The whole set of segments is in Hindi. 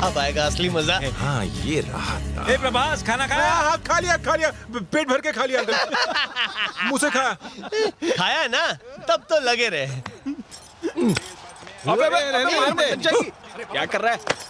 अब आएगा असली मजा। हाँ ये रहा। ए प्रभास, खाना खाया? हाँ खा लिया, पेट भर के खा लिया अंकल। मुझसे खाया। खाया है ना, तब तो लगे रहे। अबे रहने दे। क्या कर रहा है?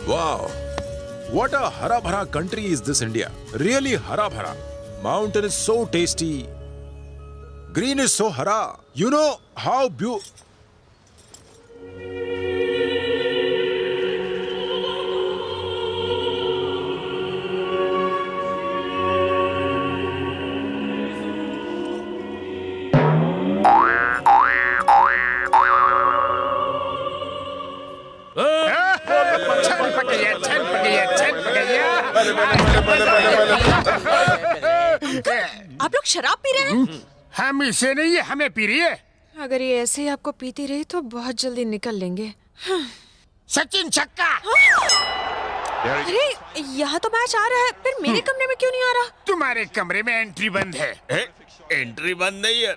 Wow, what a hara bhara country is this India. Really hara bhara. Mountain is so tasty. Green is so hara. You know how beautiful. आप लोग शराब पी रहे हैं? हम इसे नहीं, ये हमें पी रही है। अगर ये ऐसे ही आपको पीती रही तो बहुत जल्दी निकल लेंगे। सचिन छक्का। अरे यहाँ तो मैच आ रहा है, फिर मेरे कमरे में क्यों नहीं आ रहा? तुम्हारे कमरे में एंट्री बंद है। एंट्री बंद नहीं है।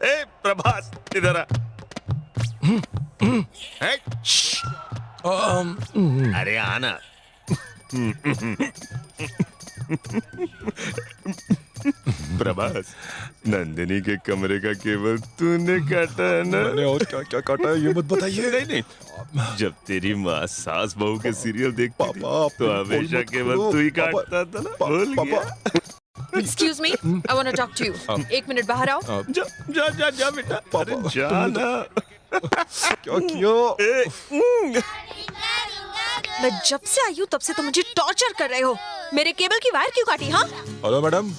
ए प्रभास, इधर आ। अरे आना। प्रभास, नंदिनी के कमरे का केबल तूने काटा है ना? मैंने और क्या क्या काटा है ये मत बताइए। नहीं, जब तेरी माँ सास बहू के सीरियल देखती थी, तो हमेशा केबल करो। तू ही काटता था ना? भूल गया? Excuse me, I want to talk to you. 1 minute बाहर आओ। जा बेटा। अरे जा ना। क्या किया? मैं जब से आई हूँ तब से तो मुझे टॉर्चर कर रहे हो। मेरे केबल की वायर क्यों काटी? हाँ, हेलो मैडम,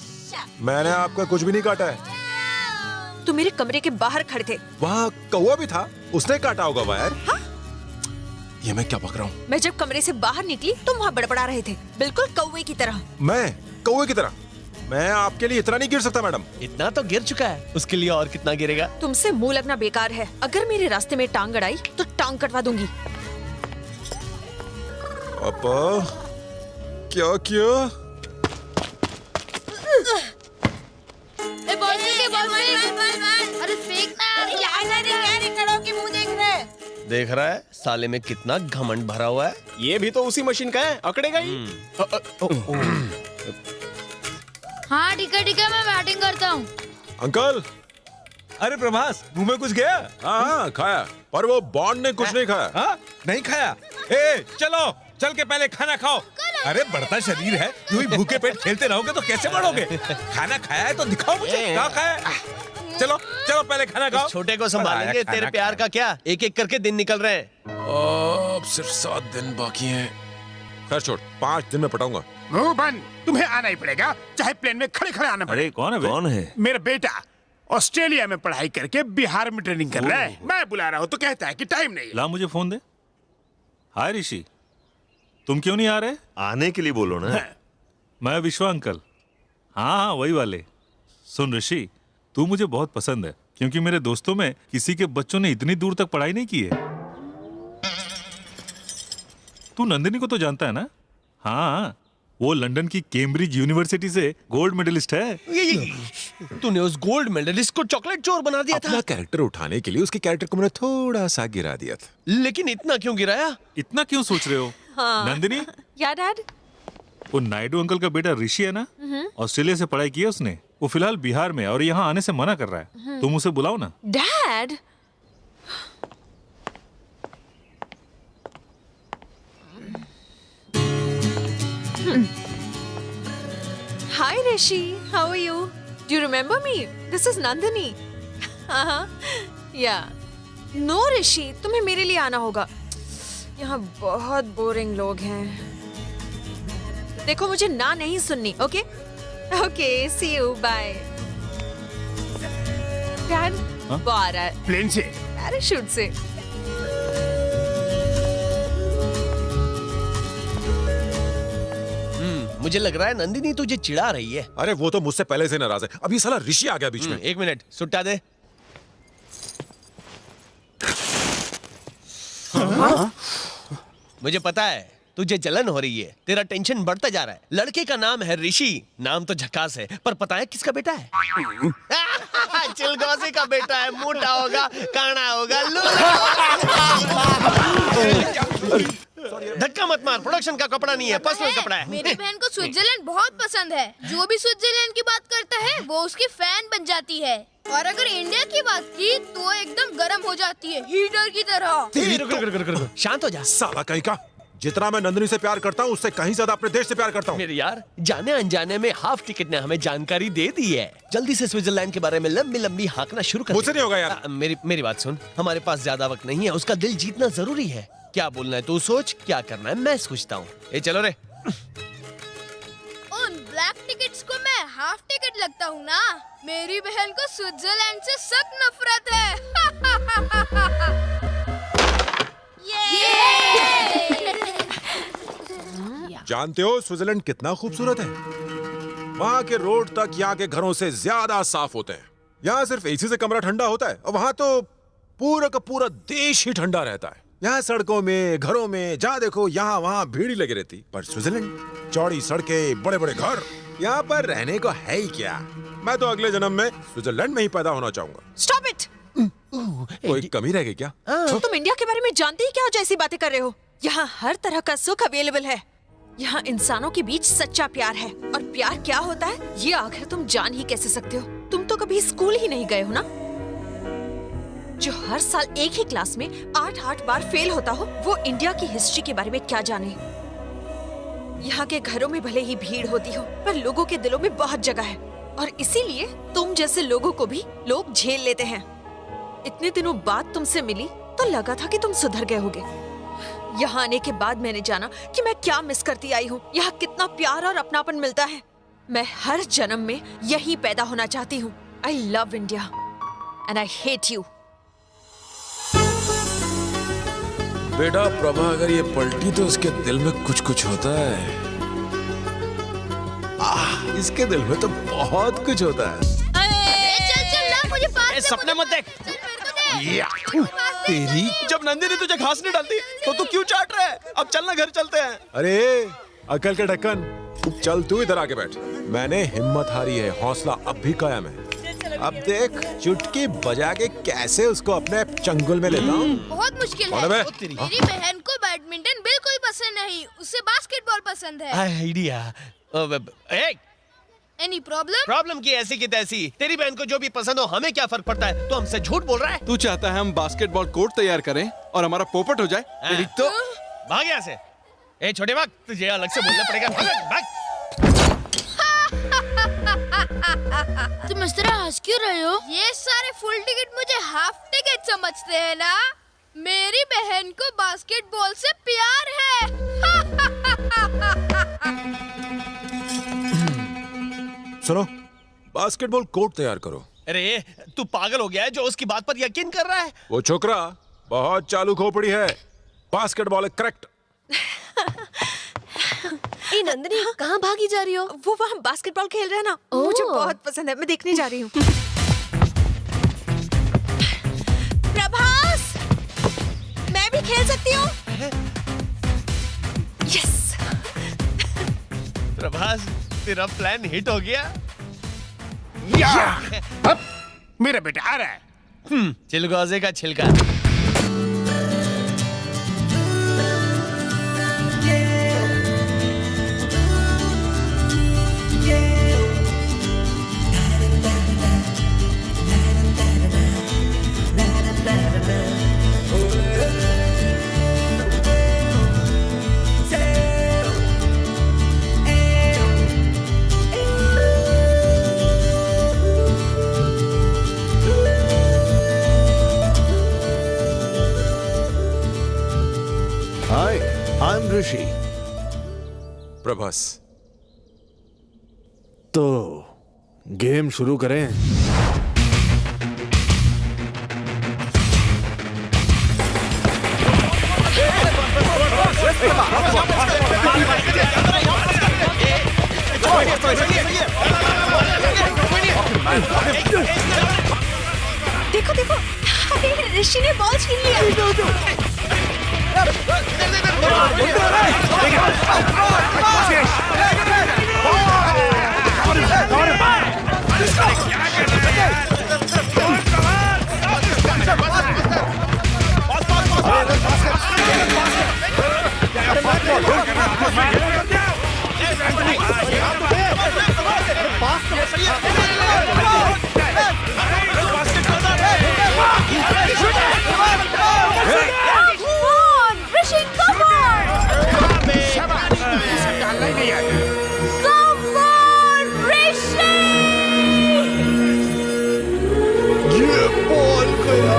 मैंने आपका कुछ भी नहीं काटा है। तुम मेरे कमरे के बाहर खड़े थे। वहाँ कौवा भी था, उसने काटा होगा वायर। हाँ? ये मैं क्या बक रहा हूँ? मैं जब कमरे से बाहर निकली तुम वहाँ बड़बड़ा रहे थे, बिल्कुल कौवे की तरह। मैं कौवे की तरह? मैं आपके लिए इतना नहीं गिर सकता मैडम। इतना तो गिर चुका है, उसके लिए और कितना गिरेगा? तुमसे मुंह लगना बेकार है। अगर मेरे रास्ते में टांग अड़ाई तो टांग कटवा दूंगी। पापा क्या किया? अरे फेंकना। खड़ों के मुंह देख रहे हैं। देख रहा है साले में कितना घमंड भरा हुआ है। ये भी तो उसी मशीन का है, अकड़ेगा ही। हाँ ठीक है, मैं बैटिंग करता हूँ। अंकल। अरे प्रभास, मुंह में कुछ गया? हाँ खाया, पर वो बॉन्ड ने कुछ नहीं खाया। हाँ नहीं खाया? ए चलो, चल के पहले खाना खाओ। अरे बढ़ता शरीर है, यूं ही भूखे पेट खेलते रहोगे तो कैसे बढ़ोगे? खाना खाया है तो दिखाओ मुझे, क्या खाया है? चलो चलो पहले खाना खाओ। छोटे को संभालेंगे, तेरे प्यार का क्या? एक एक करके दिन निकल रहे हैं। अब सिर्फ 7 दिन बाकी हैं। खैर छोड़, 5 दिन में पटाऊंगा। मुंह बंद, तुम्हें आना ही पड़ेगा, चाहे प्लेन में खड़े खड़े आना पड़े। अरे कौन है? मेरा बेटा ऑस्ट्रेलिया में पढ़ाई करके बिहार में ट्रेनिंग कर रहा है। मैं बुला रहा हूँ तो कहता है कि टाइम नहीं। ला मुझे फोन दे। हाय ऋषि, तुम क्यों नहीं आ रहे? आने के लिए बोलो ना। मैं विश्वा अंकल। हाँ वही वाले। सुन ऋषि, तू मुझे बहुत पसंद है, क्योंकि मेरे दोस्तों में किसी के बच्चों ने इतनी दूर तक पढ़ाई नहीं की है। तू नंदिनी को तो जानता है ना? हाँ, वो लंदन की कैम्ब्रिज यूनिवर्सिटी से गोल्ड मेडलिस्ट है। तूने उस गोल्ड मेडलिस्ट को चॉकलेट चोर बना दिया था। अपना कैरेक्टर उठाने के लिए उसके कैरेक्टर को मैंने थोड़ा सा गिरा दिया था। लेकिन इतना क्यों गिराया? इतना क्यों सोच रहे हो? हाँ। नंदिनी, या डैड? वो नायडू अंकल का बेटा ऋषि है ना, ऑस्ट्रेलिया से पढ़ाई की है उसने। वो फिलहाल बिहार में और यहाँ आने से मना कर रहा है। तुम उसे बुलाओ ना। Dad? Hi Rishi, how are you? Do you remember me? This is Nandini. Yeah. No Rishi, तुम्हें मेरे लिए आना होगा। यहाँ बहुत बोरिंग लोग हैं। देखो मुझे ना नहीं सुननी, okay? Okay, see you, bye. Dad, वो आ रहा है प्लेन से? पैराशूट से। मुझे लग रहा है नंदिनी तुझे चिढ़ा रही है। अरे वो तो मुझसे पहले से नाराज है, अभी साला ऋषि आ गया बीच में। एक मिनट सुट्टा दे। मुझे पता है तुझे जलन हो रही है, तेरा टेंशन बढ़ता जा रहा है। लड़के का नाम है ऋषि, नाम तो झकास है, पर पता है किसका बेटा है? चिलगोजी का बेटा है। मोटा होगा, काना होगा, धक्का मत मार, प्रोडक्शन का कपड़ा नहीं है, पर्सनल कपड़ा है। मेरी बहन को स्विट्जरलैंड बहुत पसंद है। जो भी स्विट्जरलैंड की बात करता है वो उसकी फैन बन जाती है, और अगर इंडिया की बात की तो एकदम गर्म हो जाती है, हीटर की तरह। शांत हो जा। साला कहीं का, जितना मैं नंदिनी से प्यार करता हूँ उससे कहीं ज्यादा अपने देश से प्यार करता हूँ। मेरे यार, जाने अनजाने में हाफ टिकट ने हमें जानकारी दे दी है। जल्दी से स्विट्जरलैंड के बारे में लंबी लंबी हाँकना शुरू कर। मुझसे नहीं होगा यार। मेरी बात सुन, हमारे पास ज्यादा वक्त नहीं है, उसका दिल जीतना जरूरी है। क्या बोलना है तू सोच, क्या करना है मैं सोचता हूँ। ए चलो रे। उन ब्लैक टिकट्स को मैं हाफ टिकट लगता हूँ ना। मेरी बहन को स्विट्जरलैंड से सख्त नफरत है। जानते हो स्विट्जरलैंड कितना खूबसूरत है? वहाँ के रोड तक यहाँ के घरों से ज्यादा साफ होते हैं। यहाँ सिर्फ एसी से कमरा ठंडा होता है, और वहाँ तो पूरा का पूरा देश ही ठंडा रहता है। यहाँ सड़कों में, घरों में जहाँ देखो यहाँ वहाँ भीड़ ही लगी रहती। पर स्विट्जरलैंड, चौड़ी सड़कें, बड़े बड़े घर, यहाँ पर रहने को है ही क्या। मैं तो अगले जन्म में स्विट्जरलैंड में ही पैदा होना चाहूंगा। Stop it. कोई कमी रह गई क्या? तुम इंडिया के बारे में जानते ही क्या हो, जैसी बातें कर रहे हो। यहाँ हर तरह का सुख अवेलेबल है। यहाँ इंसानों के बीच सच्चा प्यार है, और प्यार क्या होता है ये आखिर तुम जान ही कैसे सकते हो? तुम तो कभी स्कूल ही नहीं गए हो ना। जो हर साल एक ही क्लास में 8-8 बार फेल होता हो, वो इंडिया की हिस्ट्री के बारे में क्या जाने। यहाँ के घरों में भले ही भीड़ होती हो, पर लोगों के दिलों में बहुत जगह है, और इसीलिए तुम जैसे लोगों को भी लोग झेल लेते हैं। इतने दिनों बाद तुमसे मिली तो लगा था कि तुम सुधर गए होगे। यहाँ आने के बाद मैंने जाना कि मैं क्या मिस करती आई हूँ। यहाँ कितना प्यार और अपनापन मिलता है। मैं हर जन्म में यही पैदा होना चाहती हूँ। I love India and I hate you. बेटा प्रभा अगर ये पलटी तो इसके दिल में कुछ कुछ होता है। इसके दिल में तो बहुत कुछ होता है। चल ना, मुझे पास सपने मत देख। चल मेरे को दे। तेरी जब नंदिनी तुझे घास नहीं डालती तो तू क्यों चाट रहा है? अब चलना, घर चलते हैं। अरे अकल के ढक्कन, चल तू इधर आके बैठ। मैंने हिम्मत हारी है, हौसला अब भी कायम है। अब देख चुटकी बजा के कैसे उसको अपने चंगुल में लेता हूँ। बहुत मुश्किल कौन है है। बे? मेरी बहन को बैडमिंटन बिल्कुल पसंद नहीं, उसे बास्केटबॉल पसंद है। आइडिया। Any problem? प्रॉब्लम की ऐसी की तैसी। तेरी बहन को जो भी पसंद हो हमें क्या फर्क पड़ता है? तू हमसे झूठ बोल रहा है। तू चाहता है हम बास्केटबॉल कोर्ट तैयार करें और हमारा पोपट हो जाए? तेरी तो भाग यहाँ से। ए छोटे भाग, तुझे अलग से बोलना पड़ेगा। भाग। तुम इस तरह हंस क्यों रहे हो? ये सारे फुल टिकट मुझे हाफ टिकट समझते हैं ना। मेरी बहन को बास्केटबॉल से प्यार है। सुनो, बास्केटबॉल कोर्ट तैयार करो। अरे तू पागल हो गया है जो उसकी बात पर यकीन कर रहा है? वो छोकरा बहुत चालू खोपड़ी है। बास्केटबॉल है करेक्ट। ए नंदिनी, कहाँ भागी जा रही हो? वो वहाँ बास्केटबॉल खेल रहे हैं ना, मुझे बहुत पसंद है, मैं देखने जा रही हूँ। प्रभास, मैं भी खेल सकती हूँ? यस। प्रभास, तेरा प्लान हिट हो गया। अब मेरा बेटा आ रहा है। चिलगोजे का छिलका। ऋषि। प्रभास, तो गेम शुरू करें। देखो देखो, अरे ऋषि ने बॉल छीन लिया। ऋषि come on! शाबाश, इसे डालना ही नहीं आता। Come on, ऋषि! ये बॉल गया।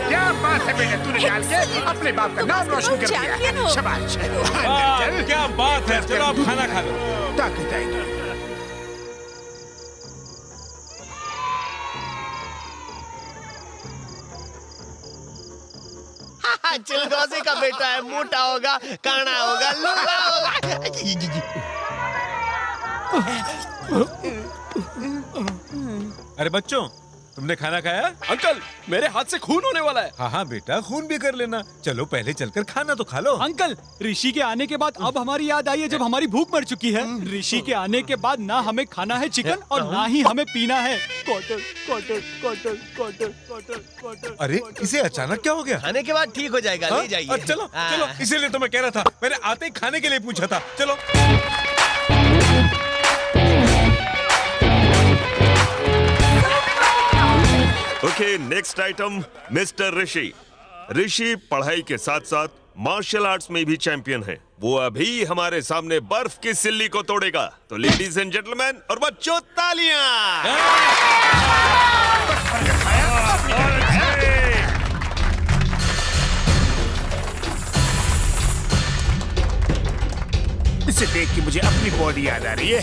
क्या बात है बेटा, तूने डाल के अपने बाप का नाम रोशन कर दिया चैंपियन हो। है। शाबाश। वाह, क्या बात है। चलो अब खाना खा लो। ताकत आएगी। चिलगोजे का बेटा है, मोटा होगा, काना होगा, लूला होगा। अरे बच्चों, तुमने खाना खाया? अंकल मेरे हाथ से खून होने वाला है। हाँ हाँ बेटा, खून भी कर लेना। चलो पहले चलकर खाना तो खा लो। अंकल, ऋषि के आने के बाद अब हमारी याद आई है जब हमारी भूख मर चुकी है। ऋषि के आने के बाद ना हमें खाना है चिकन और ना ही हमें पीना है quarter quarter quarter quarter quarter quarter. अरे इसे अचानक क्या हो गया? खाने के बाद ठीक हो जाएगा, ले जाइए। चलो चलो, इसीलिए तो मैं कह रहा था, मैंने आते ही खाने के लिए पूछा था। चलो। ओके, नेक्स्ट आइटम मिस्टर ऋषि। ऋषि पढ़ाई के साथ साथ मार्शल आर्ट्स में भी चैंपियन है। वो अभी हमारे सामने बर्फ की सिल्ली को तोड़ेगा। तो लेडीज एंड जेंटलमैन और बच्चों, तालियां। इसे देख के मुझे अपनी बॉडी याद आ रही है।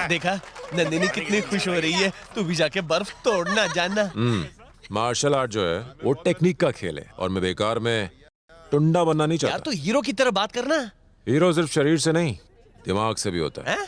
देखा, नंदिनी कितनी खुश हो रही है। तू भी जाके बर्फ तोड़ना जानना। मार्शल आर्ट जो है वो टेक्निक का खेल है और मैं बेकार में टुंडा बनना नहीं यार चाहता। तू हीरो की तरह बात करना। हीरो सिर्फ शरीर से नहीं, दिमाग से भी होता है। हैं?